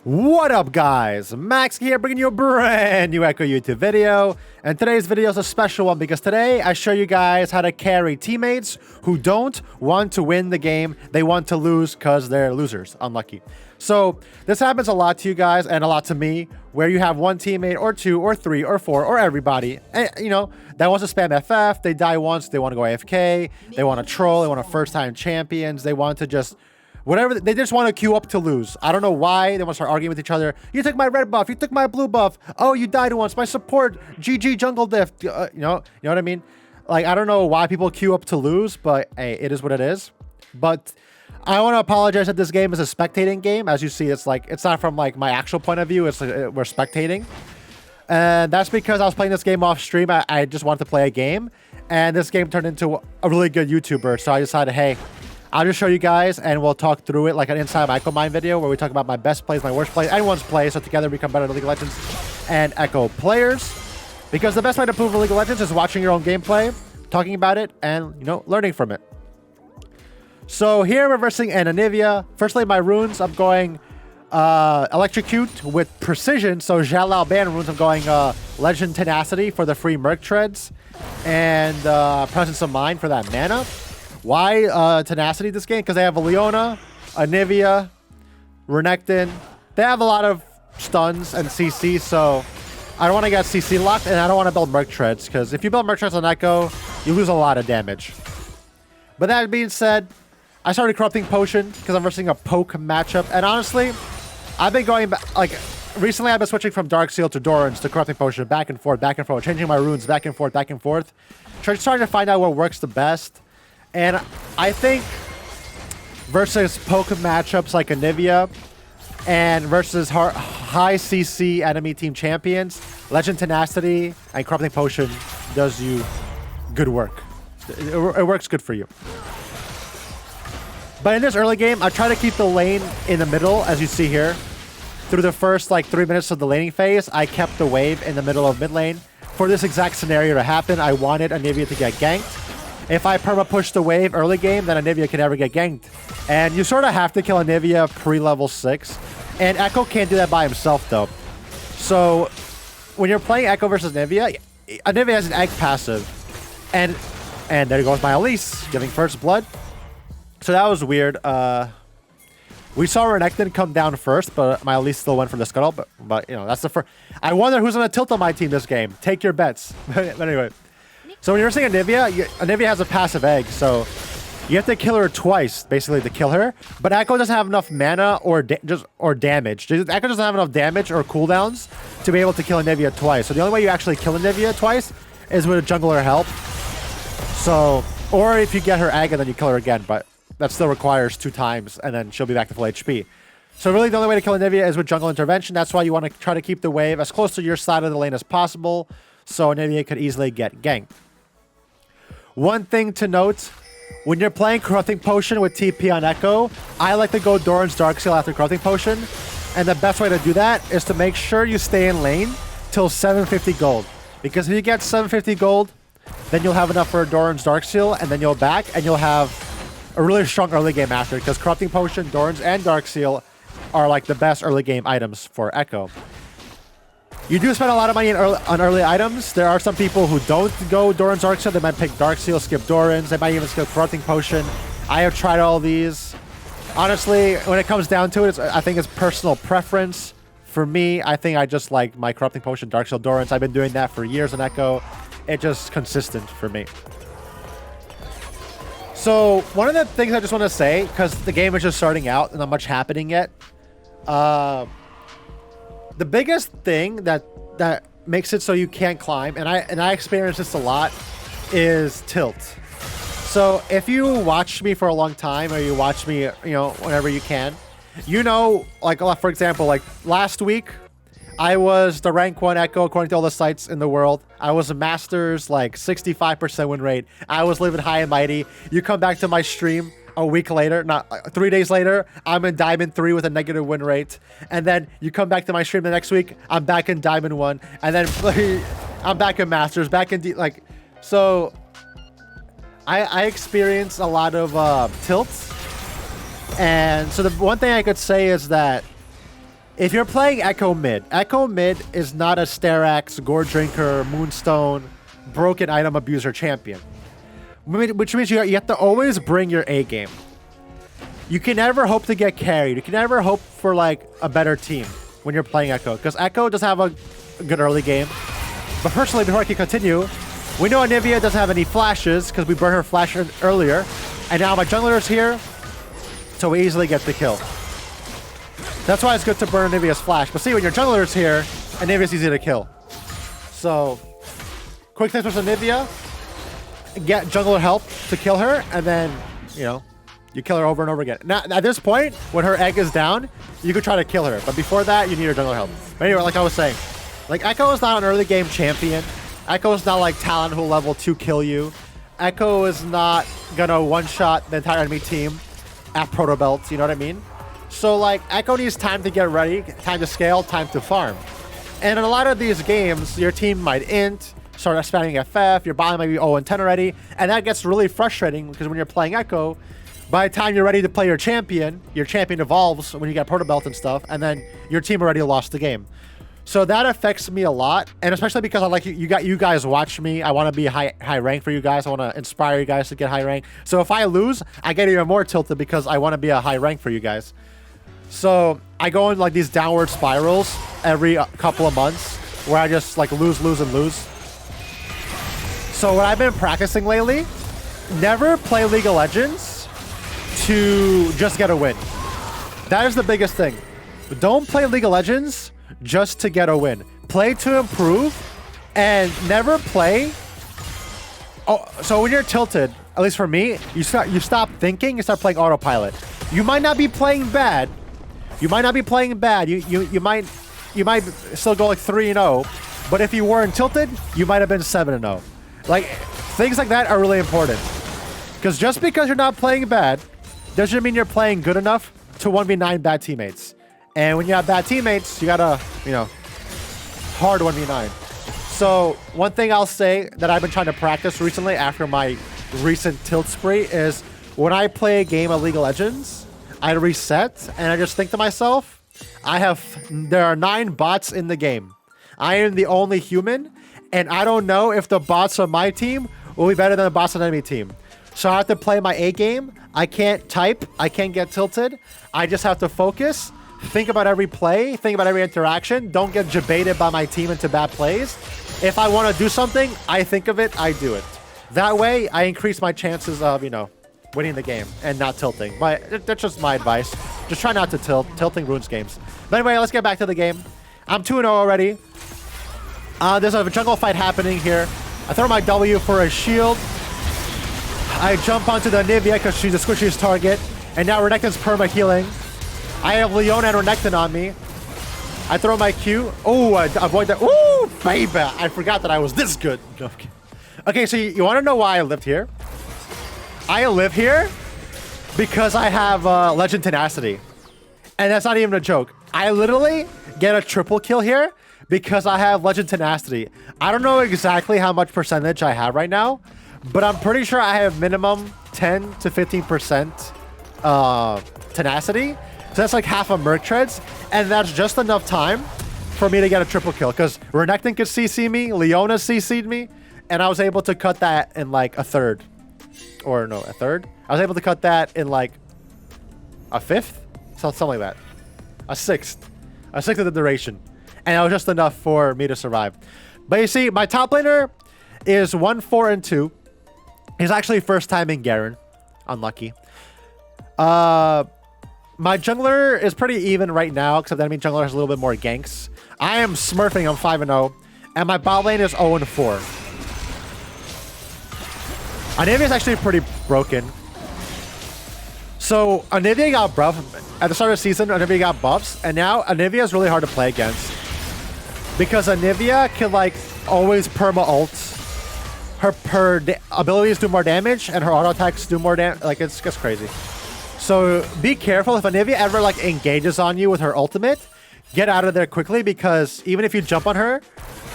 What up, guys? Max here, bringing you a brand new Ekko YouTube video. And today's video is a special one because today I show you guys how to carry teammates who don't want to win the game. They want to lose because they're losers. Unlucky. So this happens a lot to you guys and a lot to me, where you have one teammate or two or three or four or everybody, you know, that wants to spam FF. They die once. They want to go AFK. They want to troll. They want to first-time champions. They want to just... whatever, they just want to queue up to lose. I don't know why. They want to start arguing with each other. You took my red buff. You took my blue buff. Oh, you died once. My support. GG jungle diff. You know what I mean? Like, I don't know why people queue up to lose, but hey, it is what it is. But I want to apologize that this game is a spectating game. As you see, it's like, it's not from like my actual point of view. It's we're spectating. And that's because I was playing this game off stream. I just wanted to play a game. And this game turned into a really good YouTuber. So I decided, hey, I'll just show you guys and we'll talk through it like an Inside Ekko Mine video where we talk about my best plays, my worst plays, anyone's plays, so together we become better League of Legends and Ekko players. Because the best way to prove League of Legends is watching your own gameplay, talking about it, and, you know, learning from it. So here we're versing an Anivia. Firstly, my runes, I'm going Electrocute with Precision. So Jalal Ban runes, I'm going Legend Tenacity for the free Merc Treads. And Presence of Mind for that mana. Why Tenacity this game? Because they have a Leona, Anivia, Renekton. They have a lot of stuns and CC, so I don't want to get CC locked, and I don't want to build Merc Treads, because if you build Merc Treads on Ekko, you lose a lot of damage. But that being said, I started Corrupting Potion, because I'm versing a poke matchup, and honestly, I've been going back, like, recently I've been switching from Darkseal to Doran's to Corrupting Potion, back and forth, changing my runes back and forth, trying to find out what works the best. And I think versus poke matchups like Anivia and versus high CC enemy team champions, Legend Tenacity and Corrupting Potion does you good work. It works good for you. But in this early game, I try to keep the lane in the middle, as you see here. Through the first like 3 minutes of the laning phase, I kept the wave in the middle of mid lane. For this exact scenario to happen, I wanted Anivia to get ganked. If I perma-push the wave early game, then Anivia can never get ganked. And you sort of have to kill Anivia pre-level 6. And Ekko can't do that by himself, though. So, when you're playing Ekko versus Anivia, Anivia has an egg passive. And there goes my Elise, giving first blood. So that was weird. We saw Renekton come down first, but my Elise still went for the scuttle. But you know, that's the first... I wonder who's going to tilt on my team this game. Take your bets. But anyway... So when you're seeing Anivia, Anivia has a passive egg, so you have to kill her twice, basically, to kill her. But Ekko doesn't have enough mana or damage. Ekko doesn't have enough damage or cooldowns to be able to kill Anivia twice. So the only way you actually kill Anivia twice is with a jungler help. So, or if you get her egg and then you kill her again, but that still requires 2 times, and then she'll be back to full HP. So really the only way to kill Anivia is with jungle intervention. That's why you want to try to keep the wave as close to your side of the lane as possible, so Anivia could easily get ganked. One thing to note, when you're playing Corrupting Potion with TP on Ekko, I like to go Doran's Darkseal after Corrupting Potion. And the best way to do that is to make sure you stay in lane till 750 gold. Because if you get 750 gold, then you'll have enough for Doran's Darkseal, and then you'll back, and you'll have a really strong early game after. Because Corrupting Potion, Doran's, and Darkseal are like the best early game items for Ekko. You do spend a lot of money on early items. There are some people who don't go Doran's Darkseal. They might pick Darkseal, skip Doran's. They might even skip Corrupting Potion. I have tried all these. Honestly, when it comes down to it, I think it's personal preference. For me, I think I just like my Corrupting Potion, Darkseal, Doran's. I've been doing that for years in Ekko. It's just consistent for me. So, one of the things I just want to say, because the game is just starting out and not much happening yet, the biggest thing that makes it so you can't climb, and I experience this a lot, is tilt. So if you watch me for a long time, or you watch me, you know, whenever you can, you know, like for example, like last week, I was the rank 1 Ekko according to all the sites in the world. I was a Masters, like 65% win rate. I was living high and mighty. You come back to my stream a week later, not 3 days later, I'm in Diamond 3 with a negative win rate. And then you come back to my stream the next week, I'm back in Diamond 1. And then I'm back in Masters, back in like, so I experience a lot of tilts. And so the one thing I could say is that If you're playing Ekko mid is not a Sterax, Gore Drinker, Moonstone, Broken Item Abuser champion. Which means you have to always bring your A game. You can never hope to get carried. You can never hope for like a better team when you're playing Ekko. Because Ekko does have a good early game. But personally, before I can continue, we know Anivia doesn't have any flashes because we burned her flash earlier. And now my jungler is here, so we easily get the kill. That's why it's good to burn Anivia's flash. But see, when your jungler is here, Anivia's easy to kill. So, quick tips with Anivia. Get jungler help to kill her, and then, you know, you kill her over and over again. Now, at this point, when her egg is down, you could try to kill her. But before that, you need her jungler help. But anyway, like I was saying, like Ekko is not an early game champion. Ekko is not like Talon who level 2 kill you. Ekko is not gonna one-shot the entire enemy team at Proto Belts, you know what I mean? So like Ekko needs time to get ready, time to scale, time to farm. And in a lot of these games, your team might int, start spamming FF, your bot might be 0-10 already, and that gets really frustrating because when you're playing Ekko, by the time you're ready to play your champion evolves when you get Proto Belt and stuff, and then your team already lost the game. So that affects me a lot, and especially because I like you guys watch me. I want to be high rank for you guys. I want to inspire you guys to get high rank. So if I lose, I get even more tilted because I want to be a high rank for you guys. So I go in like these downward spirals every couple of months where I just like lose, and lose. So what I've been practicing lately, never play League of Legends to just get a win. That is the biggest thing. Don't play League of Legends just to get a win. Play to improve, and never play. Oh, so when you're tilted, at least for me, you stop thinking, you start playing autopilot. You might not be playing bad. You might not be playing bad. You might still go like 3-0, but if you weren't tilted, you might have been 7-0. Like things like that are really important. Because just because you're not playing bad doesn't mean you're playing good enough to 1v9 bad teammates. And when you have bad teammates, you gotta, you know, hard 1v9. So one thing I'll say that I've been trying to practice recently after my recent tilt spree is when I play a game of League of Legends, I reset and I just think to myself, there are 9 bots in the game. I am the only human, and I don't know if the bots on my team will be better than the bots on the enemy team. So I have to play my A game. I can't type. I can't get tilted. I just have to focus. Think about every play, think about every interaction. Don't get debated by my team into bad plays. If I want to do something, I think of it, I do it. That way, I increase my chances of, you know, winning the game and not tilting. But that's just my advice. Just try not to tilt. Tilting ruins games. But anyway, let's get back to the game. I'm 2-0 already. There's a jungle fight happening here. I throw my W for a shield. I jump onto the Anivia because she's the squishiest target. And now Renekton's perma healing. I have Leona and Renekton on me. I throw my Q. Oh, I avoid that. Ooh, baby. I forgot that I was this good. Okay, so you want to know why I lived here? I live here because I have Legend Tenacity. And that's not even a joke. I literally get a triple kill here because I have Legend Tenacity. I don't know exactly how much percentage I have right now, but I'm pretty sure I have minimum 10 to 15% Tenacity. So that's like half a Merc Treads, and that's just enough time for me to get a triple kill, because Renekton could CC me, Leona CC'd me, and I was able to cut that in like a third. Or no, a third? I was able to cut that in like a fifth? Something like that. A sixth. A sixth of the duration. And that was just enough for me to survive. But you see, my top laner is 1-4-2. He's actually first time in Garen. Unlucky. My jungler is pretty even right now, except that enemy jungler has a little bit more ganks. I am smurfing, I'm 5-0, and my bot lane is 0-4. Anivia is actually pretty broken. So Anivia got buffed at the start of the season. Anivia got buffs, and now Anivia is really hard to play against because Anivia can like always perma ult. Her abilities do more damage, and her auto attacks do more damage. Like it's just crazy. So be careful if Anivia ever like engages on you with her ultimate. Get out of there quickly, because even if you jump on her,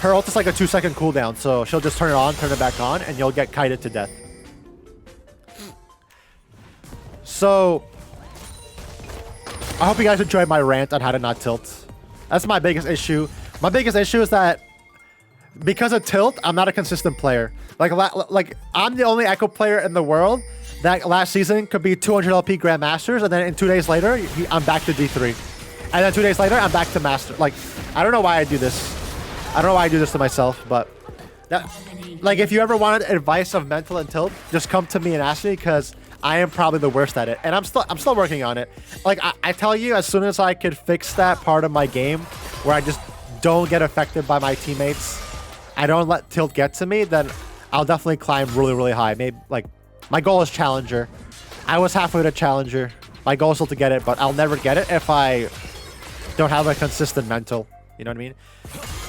her ult is like a 2-second cooldown. So she'll just turn it on, turn it back on, and you'll get kited to death. So I hope you guys enjoyed my rant on how to not tilt. That's my biggest issue. My biggest issue is that because of tilt, I'm not a consistent player. Like I'm the only Ekko player in the world that last season could be 200 LP Grandmasters, and then in 2 days later, I'm back to D3. And then 2 days later, I'm back to Master. Like, I don't know why I do this. I don't know why I do this to myself, but like, if you ever wanted advice of mental and tilt, just come to me and ask me, because I am probably the worst at it, and I'm still working on it. Like, I tell you, as soon as I could fix that part of my game where I just don't get affected by my teammates, I don't let tilt get to me, then I'll definitely climb really, really high. Maybe, like, my goal is Challenger. I was halfway to Challenger. My goal is still to get it, but I'll never get it if I don't have a consistent mental. You know what I mean?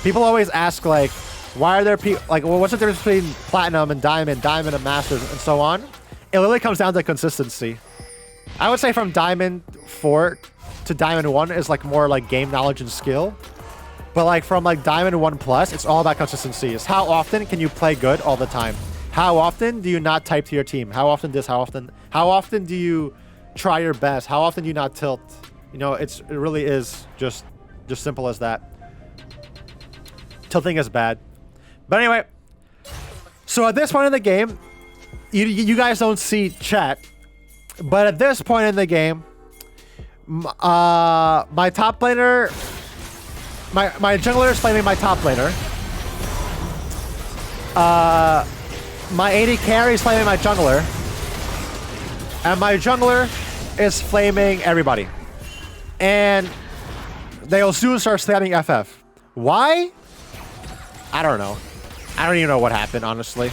People always ask, like, why are there people, like, well, what's the difference between Platinum and Diamond and Masters, and so on? It literally comes down to consistency. I would say from Diamond 4 to Diamond 1 is, like, more, like, game knowledge and skill. But, like, from, like, Diamond 1 Plus, it's all about consistency. It's how often can you play good all the time? How often do you not type to your team? How often this? How often do you try your best? How often do you not tilt? You know, it really is just simple as that. Tilting is bad. But anyway, so at this point in the game, you guys don't see chat, but at this point in the game, my top laner, my jungler is flaming my top laner. My AD carry is flaming my jungler, and my jungler is flaming everybody. And they'll soon start spamming FF. Why? I don't know. I don't even know what happened, honestly.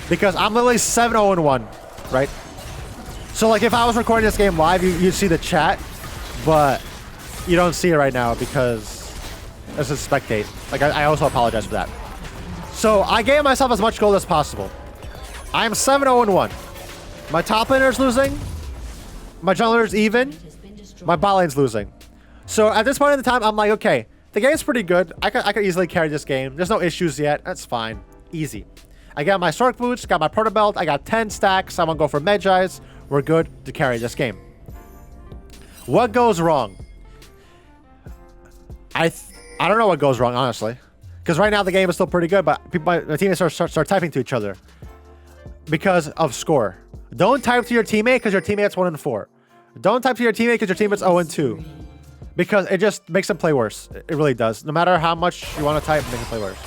Because I'm literally 7-0-1, right? So, like, if I was recording this game live, you'd see the chat, but you don't see it right now because it's a spectate. Like, I also apologize for that. So, I gave myself as much gold as possible. I'm 7-0-1. My top laner is losing. My jungler is even. My bot lane's losing. So, at this point in the time, I'm like, okay, the game's pretty good. I could easily carry this game. There's no issues yet. That's fine. Easy. I got my Stork Boots, got my Proto Belt, I got 10 stacks. I'm gonna go for Medjai's. We're good to carry this game. What goes wrong? I don't know what goes wrong, honestly. Because right now the game is still pretty good, but the teammates start typing to each other. Because of score. Don't type to your teammate because your teammate's 1-4. Don't type to your teammate because your teammate's 0-2. Because it just makes them play worse. It really does. No matter how much you want to type, it makes them play worse.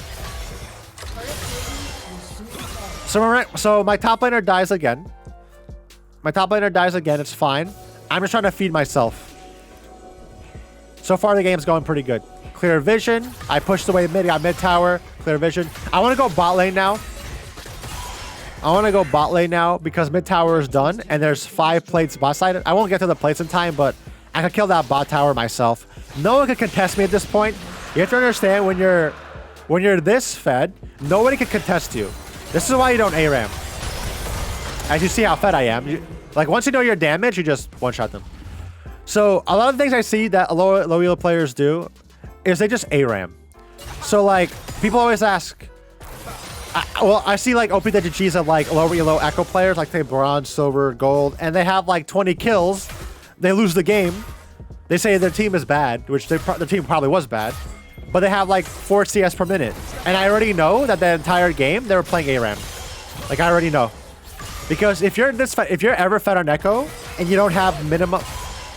So my top laner dies again. My top laner dies again. It's fine. I'm just trying to feed myself. So far, the game's going pretty good. Clear vision. I pushed away mid. Got mid tower. Clear vision. I want to go bot lane now. Because mid tower is done. And there's 5 plates bot side. I won't get to the plates in time, but I could kill that bot tower myself. No one can contest me at this point. You have to understand when you're this fed, nobody can contest you. This is why you don't ARAM. As you see how fed I am. Like, once you know your damage, you just one-shot them. So, a lot of the things I see that low elo players do is they just ARAM. So, like, people always ask... I see, like, OPWGs of, like, low elo Ekko players, like, say, bronze, silver, gold, and they have, like, 20 kills. They lose the game. They say their team is bad, which their team probably was bad. But they have like 4 CS per minute. And I already know that the entire game, they were playing ARAM. Like, I already know. Because if you're ever fed on Ekko, and you don't have minimum...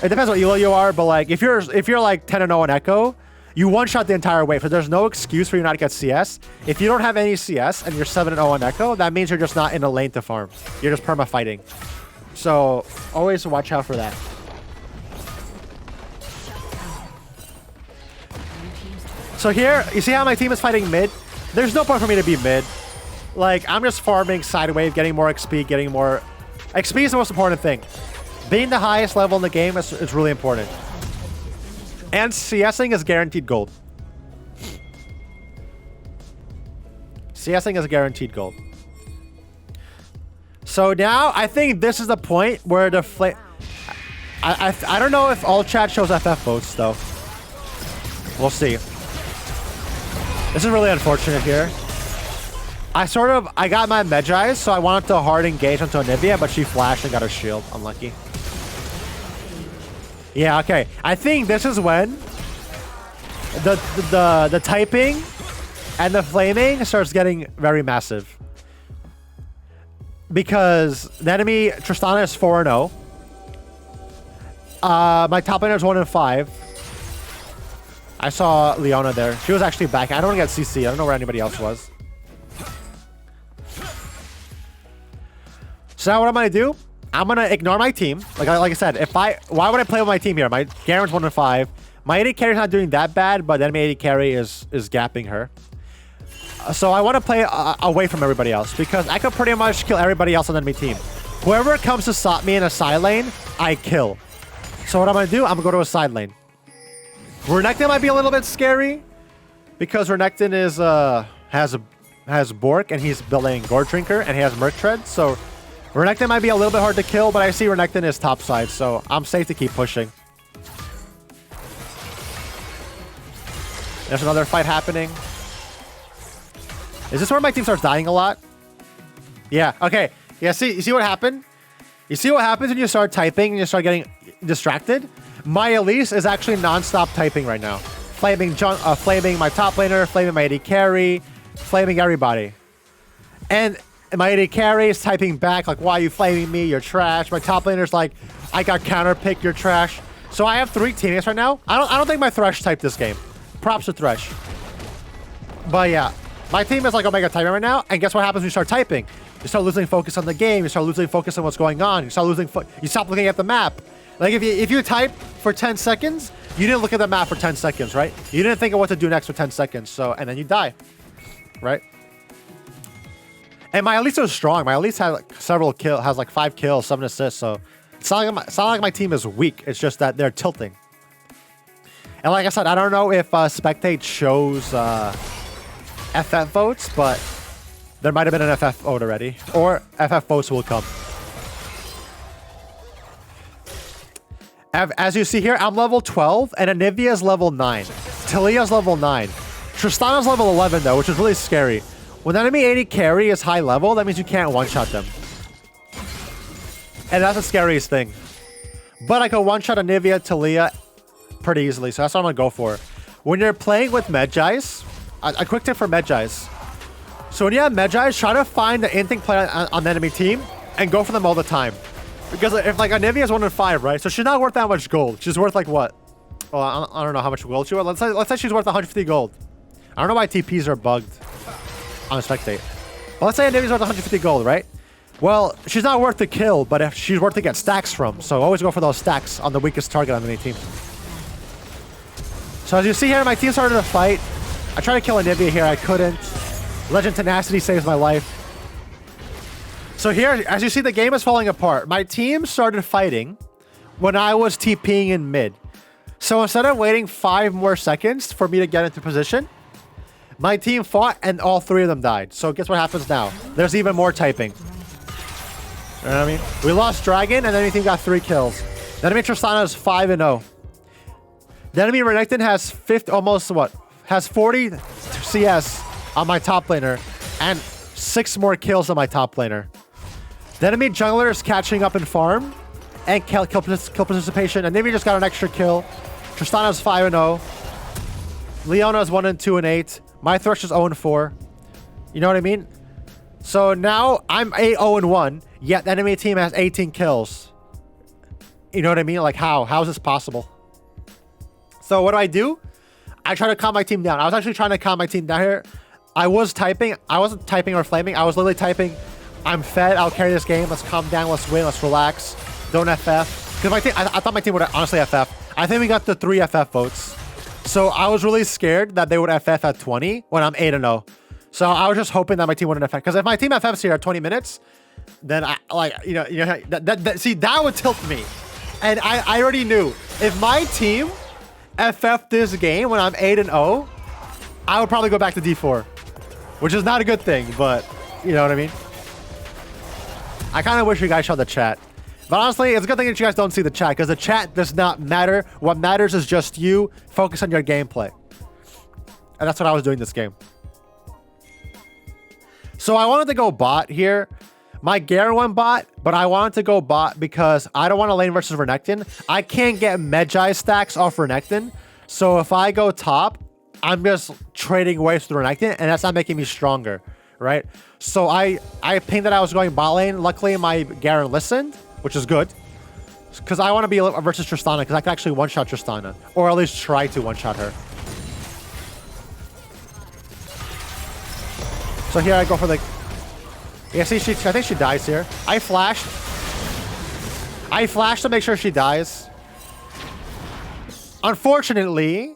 It depends what elo you are, but like, if you're like 10-0 on Ekko, you one-shot the entire wave. So there's no excuse for you not to get CS. If you don't have any CS, and you're 7-0 on Ekko, that means you're just not in a lane to farm. You're just perma-fighting. So, always watch out for that. So here, you see how my team is fighting mid? There's no point for me to be mid. Like, I'm just farming side wave, getting more XP, getting more... XP is the most important thing. Being the highest level in the game is really important. And CSing is guaranteed gold. CSing is guaranteed gold. So now, I think this is the point where the flame... I don't know if all chat shows FF votes, though. We'll see. This is really unfortunate here. I got my Medjai's, so I wanted to hard engage onto Anivia, but she flashed and got her shield. Unlucky. Yeah, okay. I think this is when the typing and the flaming starts getting very massive. Because the enemy Tristana is 4-0. My top laner is 1-5. I saw Leona there. She was actually back. I don't want to get CC. I don't know where anybody else was. So now what I'm going to do, I'm going to ignore my team. Like I said, why would I play with my team here? My Garen's 1-5. My AD carry is not doing that bad, but then my AD carry is gapping her. So I want to play away from everybody else because I could pretty much kill everybody else on the enemy team. Whoever comes to stop me in a side lane, I kill. So what I'm going to do, I'm going to go to a side lane. Renekton might be a little bit scary because Renekton is has Bork and he's building Gore Drinker and he has Merc Tread. So Renekton might be a little bit hard to kill, but I see Renekton is top side, so I'm safe to keep pushing. There's another fight happening. Is this where my team starts dying a lot? Yeah, okay. Yeah, you see what happened? You see what happens when you start typing and you start getting distracted? My Elise is actually non-stop typing right now. Flaming my top laner, flaming my AD carry, flaming everybody. And my AD carry is typing back like, why are you flaming me? You're trash. My top laner's like, I got counterpicked, you're trash. So I have 3 teammates right now. I don't think my Thresh typed this game. Props to Thresh. But yeah, my team is like Omega typing right now. And guess what happens when you start typing? You start losing focus on the game. You start losing focus on what's going on. You stop looking at the map. Like if you type for 10 seconds, you didn't look at the map for 10 seconds, right? You didn't think of what to do next for 10 seconds. So, and then you die, right? And my Elise is strong. My Elise has like has like 5 kills, 7 assists. So it's not like my team is weak. It's just that they're tilting. And like I said, I don't know if Spectate shows FF votes, but there might have been an FF vote already. Or FF votes will come. As you see here, I'm level 12, and Anivia's level 9. Talia's level 9. Tristana's level 11, though, which is really scary. When enemy AD carry is high level, that means you can't one-shot them. And that's the scariest thing. But I can one-shot Anivia, Talia pretty easily, so that's what I'm going to go for. When you're playing with Medjais, a quick tip for Medjais. So when you have Medjais, try to find the instinct player on the enemy team and go for them all the time. Because if like Anivia is 1-5, right? So she's not worth that much gold. She's worth like what? Well, I don't know how much gold she's worth. Let's say she's worth 150 gold. I don't know why TPs are bugged on Spectate. But let's say Anivia's worth 150 gold, right? Well, she's not worth the kill, but if she's worth to get stacks from. So always go for those stacks on the weakest target on the team. So as you see here, my team started to fight. I tried to kill Anivia here. I couldn't. Legend Tenacity saves my life. So here, as you see, the game is falling apart. My team started fighting when I was TPing in mid. So instead of waiting 5 more seconds for me to get into position, my team fought and all 3 of them died. So guess what happens now? There's even more typing. You know what I mean? We lost Dragon and the enemy team got 3 kills. The enemy Tristana is 5-0. The enemy Renekton has 40 CS on my top laner and 6 more kills on my top laner. The enemy jungler is catching up in farm and kill participation, and Nivea just got an extra kill. Tristana's 5-0. Leona's 1-2 and 8. My Thresh is 0-4. You know what I mean? So now I'm 8-0-1, yet the enemy team has 18 kills. You know what I mean? Like how? How is this possible? So what do? I try to calm my team down. I was actually trying to calm my team down here. I was typing. I wasn't typing or flaming. I was literally typing, I'm fed. I'll carry this game. Let's calm down. Let's win. Let's relax. Don't FF. Because my team, I thought my team would honestly FF. I think we got the 3 FF votes. So I was really scared that they would FF at 20 when I'm 8-0. So I was just hoping that my team wouldn't FF. Because if my team FFs here at 20 minutes, then I see, that would tilt me. And I already knew if my team FF this game when I'm 8-0, I would probably go back to D4, which is not a good thing, but you know what I mean? I kind of wish you guys saw the chat. But honestly, it's a good thing that you guys don't see the chat, because the chat does not matter. What matters is just you focus on your gameplay. And that's what I was doing this game. So I wanted to go bot here. My Garen went bot, but I wanted to go bot because I don't want to lane versus Renekton. I can't get Medjai stacks off Renekton. So if I go top, I'm just trading waves through Renekton, and that's not making me stronger, right? So I pinged that I was going bot lane. Luckily, my Garen listened, which is good. Because I want to be versus Tristana, because I can actually one-shot Tristana. Or at least try to one-shot her. So here I go for the... Yeah, see, I think she dies here. I flashed to make sure she dies. Unfortunately,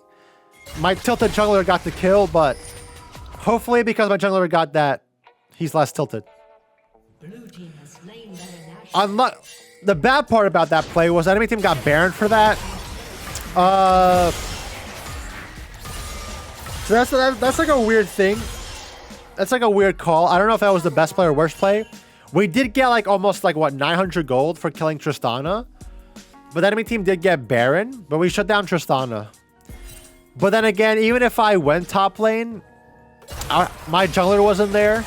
my tilted jungler got the kill, but hopefully because my jungler got that, he's less tilted. Blue team has slain Baron Nashor. The bad part about that play was the enemy team got Baron for that. So that's like a weird thing. That's like a weird call. I don't know if that was the best play or worst play. We did get like almost like what 900 gold for killing Tristana, but the enemy team did get Baron. But we shut down Tristana. But then again, even if I went top lane, my jungler wasn't there,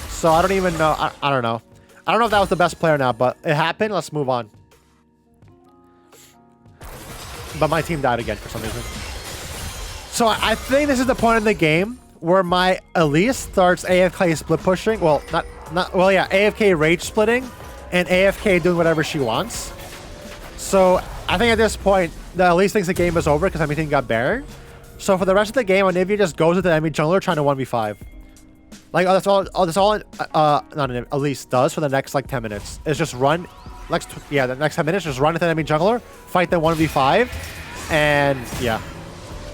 so I don't even know. I don't know. I don't know if that was the best player now, but it happened. Let's move on. But my team died again for some reason. So I think this is the point in the game where my Elise starts AFK split pushing. Well, yeah, AFK rage splitting and AFK doing whatever she wants. So I think at this point, the Elise thinks the game is over because everything got Baron. So for the rest of the game, Anivia just goes with the enemy jungler trying to 1v5. Like, that's all Elise does for the next, like, 10 minutes. Is just run, the next 10 minutes, just run with the enemy jungler, fight them 1v5, and, yeah.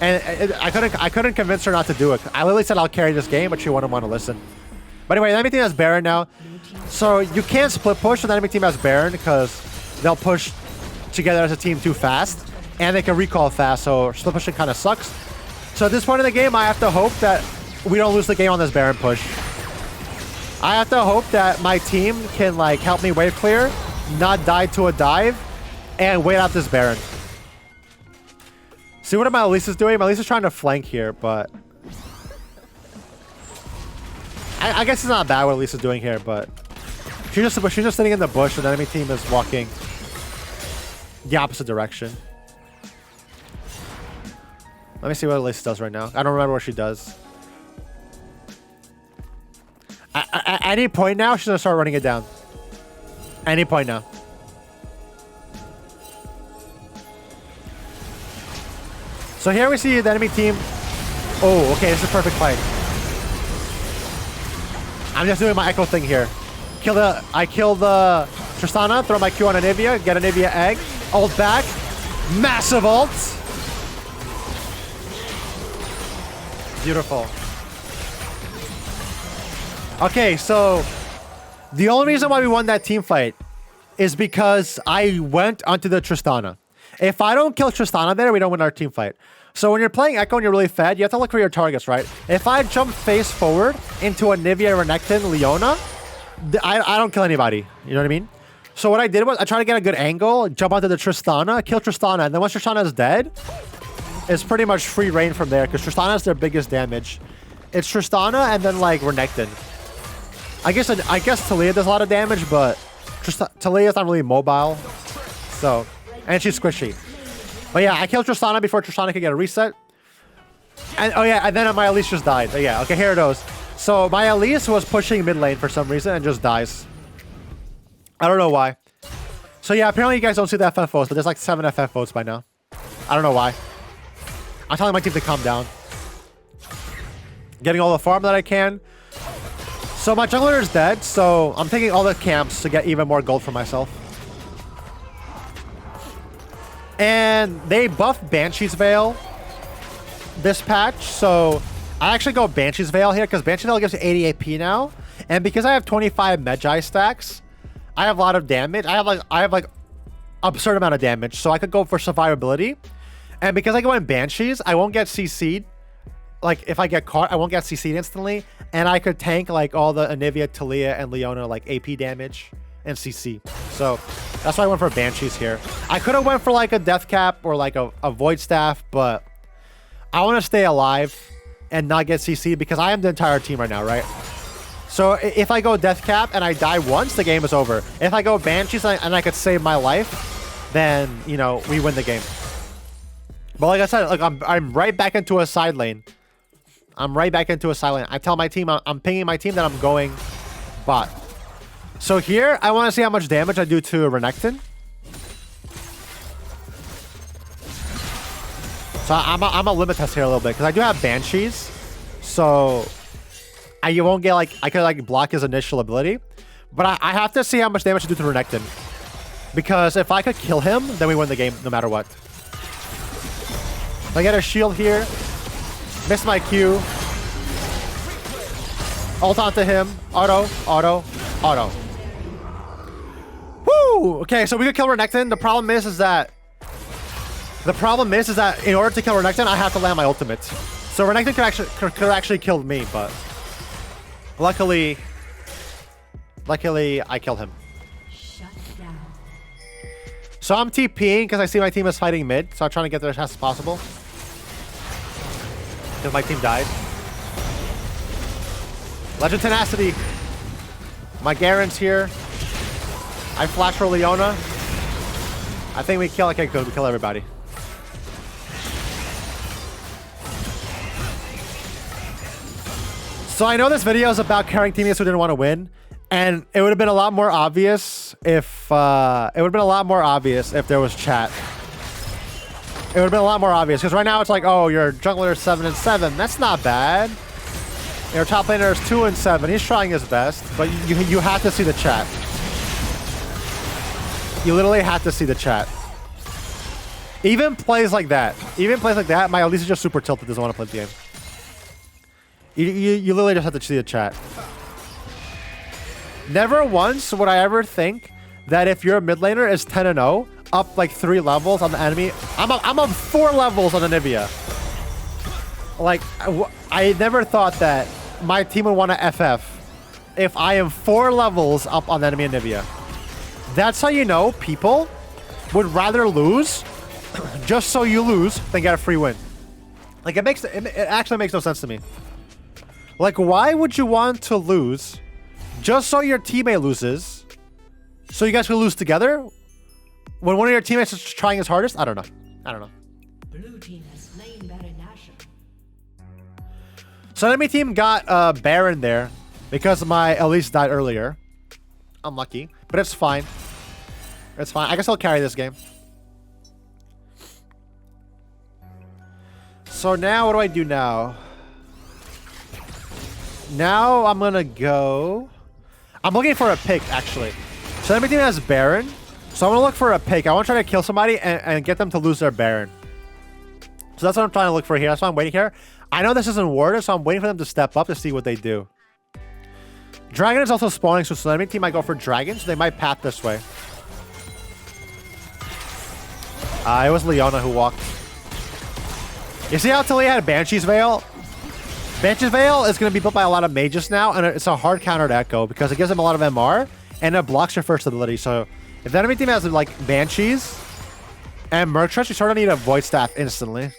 And I couldn't convince her not to do it. I literally said I'll carry this game, but she wouldn't want to listen. But anyway, the enemy team has Baron now. So you can't split push when the enemy team has Baron, because they'll push together as a team too fast, and they can recall fast, so split pushing kind of sucks. So at this point in the game, I have to hope that we don't lose the game on this Baron push. I have to hope that my team can like help me wave clear, not die to a dive, and wait out this Baron. See what my Elise is doing? My Elise is trying to flank here, but I guess it's not bad what Elise is doing here, but she's just sitting in the bush, and the enemy team is walking the opposite direction. Let me see what Elise does right now. I don't remember what she does. At any point now, she's gonna start running it down. Any point now. So here we see the enemy team. Oh, okay, this is a perfect fight. I'm just doing my Ekko thing here. I kill the Tristana, throw my Q on Anivia, get Anivia egg, ult back, massive ult. Beautiful. Okay, so the only reason why we won that team fight is because I went onto the Tristana. If I don't kill Tristana there, we don't win our team fight. So when you're playing Ekko and you're really fed, you have to look for your targets, right? If I jump face forward into Anivia, Renekton, Leona, I don't kill anybody. You know what I mean? So what I did was I tried to get a good angle, jump onto the Tristana, kill Tristana, and then once Tristana is dead, it's pretty much free reign from there because Tristana is their biggest damage. It's Tristana and then like Renekton. I guess Talia does a lot of damage, but Talia is not really mobile. So, and she's squishy. But yeah, I killed Tristana before Tristana could get a reset. And oh yeah, and then my Elise just died. But yeah, okay, here it goes. So my Elise was pushing mid lane for some reason and just dies. I don't know why. So yeah, apparently you guys don't see the FF votes, but there's like 7 FF votes by now. I don't know why. I'm telling my team to calm down. Getting all the farm that I can. So my jungler is dead, so I'm taking all the camps to get even more gold for myself. And they buffed Banshee's Veil this patch, so I actually go Banshee's Veil here because Banshee's Veil gives you 80 AP now, and because I have 25 Magi stacks, I have a lot of damage. I have like absurd amount of damage, so I could go for survivability. And because I go in Banshees, I won't get CC'd. Like if I get caught, I won't get CC'd instantly, and I could tank like all the Anivia, Talia, and Leona like AP damage and CC. So that's why I went for Banshees here. I could have went for like a Death Cap or like a Void Staff, but I want to stay alive and not get CC'd because I am the entire team right now, right? So if I go Death Cap and I die once, the game is over. If I go Banshees and I could save my life, then, you know, we win the game. But like I said, like I'm right back into a side lane I'm right back into a silent. I tell my team, I'm pinging my team that I'm going bot. So here, I want to see how much damage I do to Renekton. So I'm a limit test here a little bit because I do have Banshees. So you won't get like, I could like block his initial ability. But I have to see how much damage I do to Renekton. Because if I could kill him, then we win the game no matter what. I get a shield here. Miss my Q. Ult onto him. Auto, auto, auto. Woo! Okay, so we could kill Renekton. The problem is that in order to kill Renekton, I have to land my ultimate. So Renekton could actually kill me, but luckily I killed him. Shut down. So I'm TPing because I see my team is fighting mid, so I'm trying to get there as fast as possible. Because my team died. Legend Tenacity. My Garen's here. I flash for Leona. I think we kill Ekko. We kill everybody. So I know this video is about carrying teammates who didn't want to win, and it would have been a lot more obvious if there was chat. It would have been a lot more obvious because right now it's like, oh, your jungler is 7-7. That's not bad. Your top laner is 2-7. He's trying his best, but you have to see the chat. You literally have to see the chat. Even plays like that, my Elise is just super tilted, doesn't want to play the game. You literally just have to see the chat. Never once would I ever think that if your mid laner is 10-0, up like 3 levels on the enemy, I'm up 4 levels on Anivia. Like, I never thought that my team would want to FF if I am 4 levels up on the enemy Anivia. That's how you know people would rather lose just so you lose than get a free win. Like, it actually makes no sense to me. Like, why would you want to lose just so your teammate loses so you guys can lose together when one of your teammates is trying his hardest? I don't know. Blue team has slain Baron Nashor. So enemy team got Baron there because my Elise died earlier. Unlucky, but it's fine. It's fine. I can still carry this game. So now, what do I do now? Now I'm gonna go. I'm looking for a pick, actually. So enemy team has Baron. So I'm gonna look for a pick. I want to try to kill somebody and get them to lose their Baron. So that's what I'm trying to look for here. That's why I'm waiting here. I know this isn't warded, so I'm waiting for them to step up to see what they do. Dragon is also spawning, so the enemy team might go for Dragon, so they might path this way. It was Leona who walked. You see how Talia had Banshee's Veil? Banshee's Veil is going to be built by a lot of mages now, and it's a hard counter to Ekko because it gives them a lot of MR, and it blocks your first ability. So if the enemy team has like Banshees and Merchants, you sort of need a Void Staff instantly.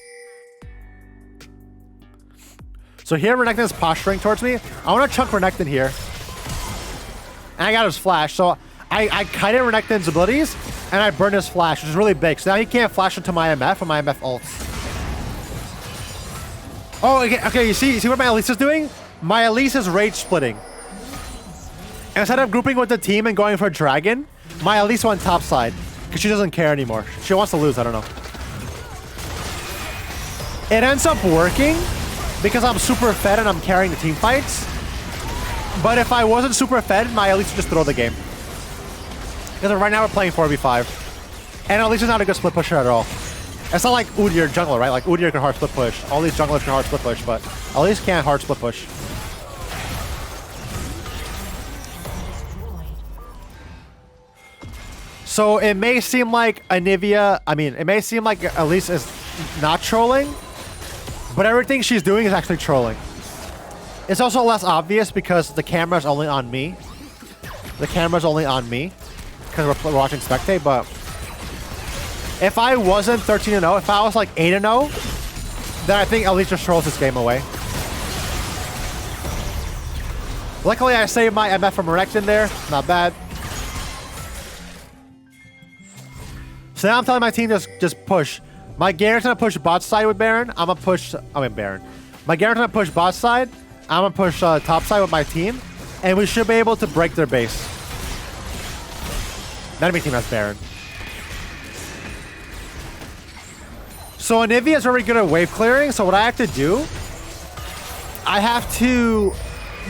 So here Renekton is posturing towards me. I want to chunk Renekton here. And I got his flash, so I kited Renekton's abilities, and I burned his flash, which is really big. So now he can't flash into my MF when my MF ults. Oh, okay, you see what my Elise is doing? My Elise is rage splitting. Instead of grouping with the team and going for Dragon, my Elise went top side because she doesn't care anymore. She wants to lose, I don't know. It ends up working because I'm super fed and I'm carrying the team fights. But if I wasn't super fed, my Elise would just throw the game. Because right now we're playing 4v5. And Elise is not a good split pusher at all. It's not like Udyr jungler, right? Like Udyr can hard split push. All these junglers can hard split push, but Elise can't hard split push. So it may seem like Anivia, it may seem like Elise is not trolling, but everything she's doing is actually trolling. It's also less obvious because the camera's only on me. The camera's only on me because we're watching spectate, but if I wasn't 13-0, if I was like 8-0, then I think Elise just trolls this game away. Luckily, I saved my MF from Renekton there. Not bad. So now I'm telling my team just push. My Garen's gonna push bot side with Baron. I'm gonna push. Baron. My Garen's gonna push bot side. I'm gonna push top side with my team, and we should be able to break their base. The enemy team has Baron. So Anivia is very good at wave clearing, so what I have to do, I have to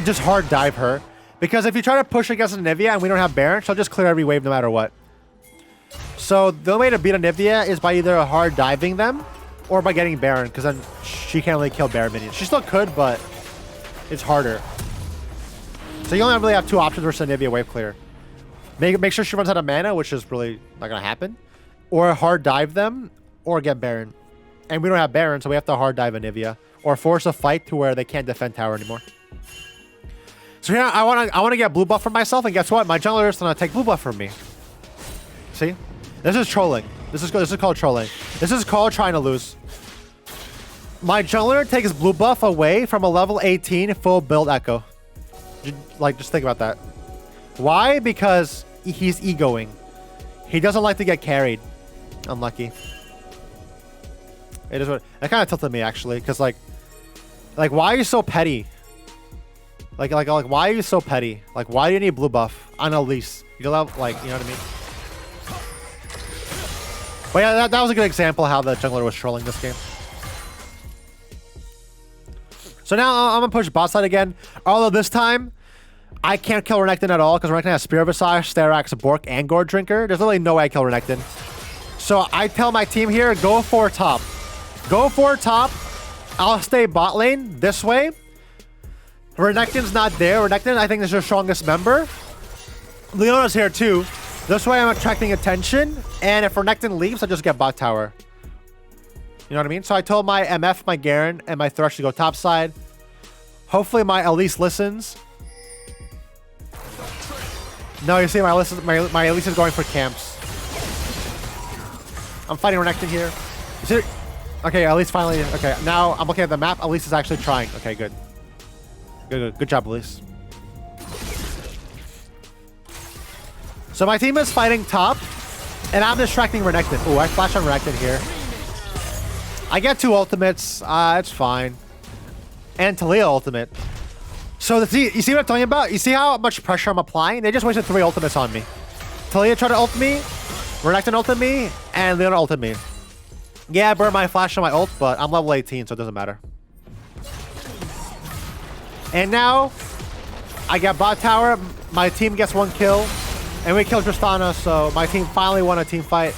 just hard dive her. Because if you try to push against Anivia and we don't have Baron, she'll just clear every wave no matter what. So the only way to beat Anivia is by either hard diving them or by getting Baron, because then she can't really kill Baron minions. She still could, but it's harder. So you only really have two options versus Anivia wave clear. Make sure she runs out of mana, which is really not going to happen. Or hard dive them, or get Baron. And we don't have Baron, so we have to hard dive Anivia. Or force a fight to where they can't defend tower anymore. So here, I want to get blue buff for myself, and guess what? My jungler is going to take blue buff from me. See? This is trolling. This is called trolling. This is called trying to lose. My jungler takes blue buff away from a level 18 full build Ekko. Just think about that. Why? Because he's egoing. He doesn't like to get carried. Unlucky. It is what that kind of tilted me actually, because like why are you so petty? Like why are you so petty? Like why do you need blue buff on Elise? You love you know what I mean? But yeah, that was a good example of how the jungler was trolling this game. So now I'm gonna push bot side again. Although this time I can't kill Renekton at all because Renekton has Spear Visage, Sterak's, Bork, and Gourd Drinker. There's literally no way I kill Renekton. So I tell my team here, go for top. Go for top. I'll stay bot lane this way. Renekton's not there. Renekton, I think, is your strongest member. Leona's here too. This way I'm attracting attention. And if Renekton leaves, I just get bot tower. You know what I mean? So I told my MF, my Garen, and my Thresh to go top side. Hopefully my Elise listens. No, you see, my Elise is going for camps. I'm fighting Renekton here. Is it? Okay, Elise finally. Okay, now I'm looking at the map. Elise is actually trying. Okay, good. Good job, Elise. So my team is fighting top, and I'm distracting Renekton. Ooh, I flash on Renekton here. I get 2 ultimates. It's fine. And Talia ultimate. So you see what I'm talking about? You see how much pressure I'm applying? They just wasted 3 ultimates on me. Talia tried to ult me, Renekton ulted me, and Leona ulted me. Yeah, I burned my flash on my ult, but I'm level 18, so it doesn't matter. And now, I get bot tower, my team gets 1 kill, and we kill Tristana, so my team finally won a team fight.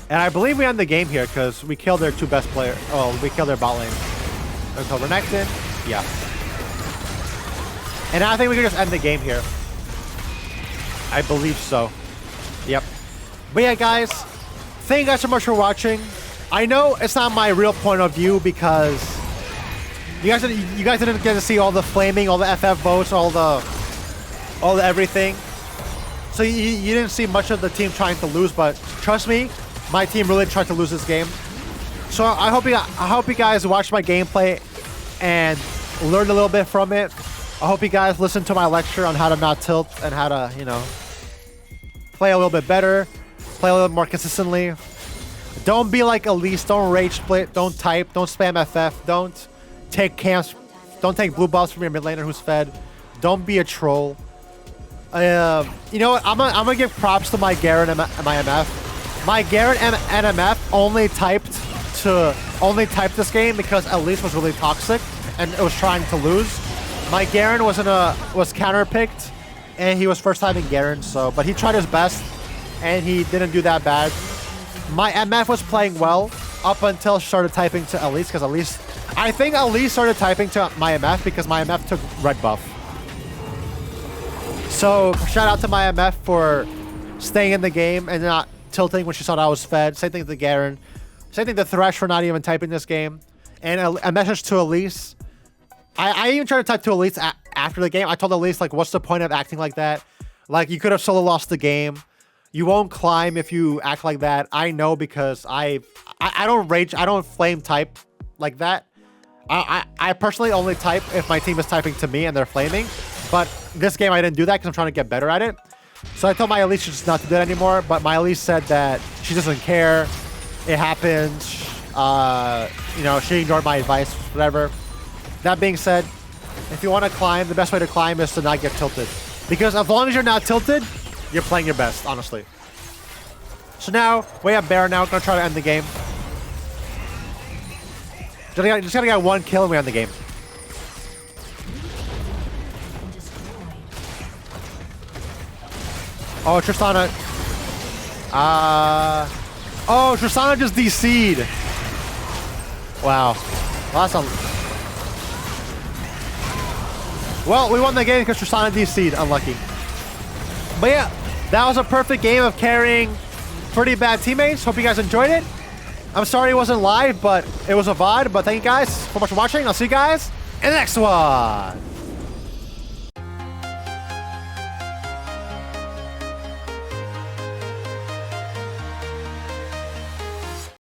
And I believe we end the game here, because we killed their 2 best players. Oh, we killed their bot lane. Until Renekton. Yeah. And I think we can just end the game here. I believe so. Yep. But yeah, guys. Thank you guys so much for watching. I know it's not my real point of view because you guys didn't get to see all the flaming, all the FF votes, all the everything. So you didn't see much of the team trying to lose, but trust me, my team really tried to lose this game. So I hope you guys watched my gameplay and learned a little bit from it. I hope you guys listened to my lecture on how to not tilt and how to, you know, play a little bit better, play a little bit more consistently. Don't be like Elise. Don't rage split. Don't type. Don't spam FF. Don't take camps. Don't take blue balls from your mid laner who's fed. Don't be a troll. You know what? I'm gonna give props to my Garen and my MF. My Garen and MF only typed this game because Elise was really toxic and it was trying to lose. My Garen was counter-picked and he was first time in Garen, but he tried his best and he didn't do that bad. My MF was playing well up until she started typing to Elise, because I think Elise started typing to my MF because my MF took red buff. So shout out to my MF for staying in the game and not tilting when she saw that I was fed. Same thing to Garen. Same thing to Thresh for not even typing this game. And a message to Elise. I even tried to type to Elise after the game. I told Elise, like, what's the point of acting like that? Like, you could have solo lost the game. You won't climb if you act like that. I know, because I don't rage. I don't flame type like that. I personally only type if my team is typing to me and they're flaming. But this game I didn't do that because I'm trying to get better at it. So I told my Elise just not to do that anymore. But my Elise said that she doesn't care. It happens. You know, she ignored my advice, whatever. That being said, if you want to climb, the best way to climb is to not get tilted. Because as long as you're not tilted, you're playing your best, honestly. So now, we have Baron now. Gonna try to end the game. Just gotta get one kill and we end the game. Oh, Tristana. Oh, Tristana just DC'd. Wow. Well, that's well, we won the game because Tristana DC'd. Unlucky. But yeah, that was a perfect game of carrying pretty bad teammates. Hope you guys enjoyed it. I'm sorry it wasn't live, but it was a VOD. But thank you guys so much for watching. I'll see you guys in the next one.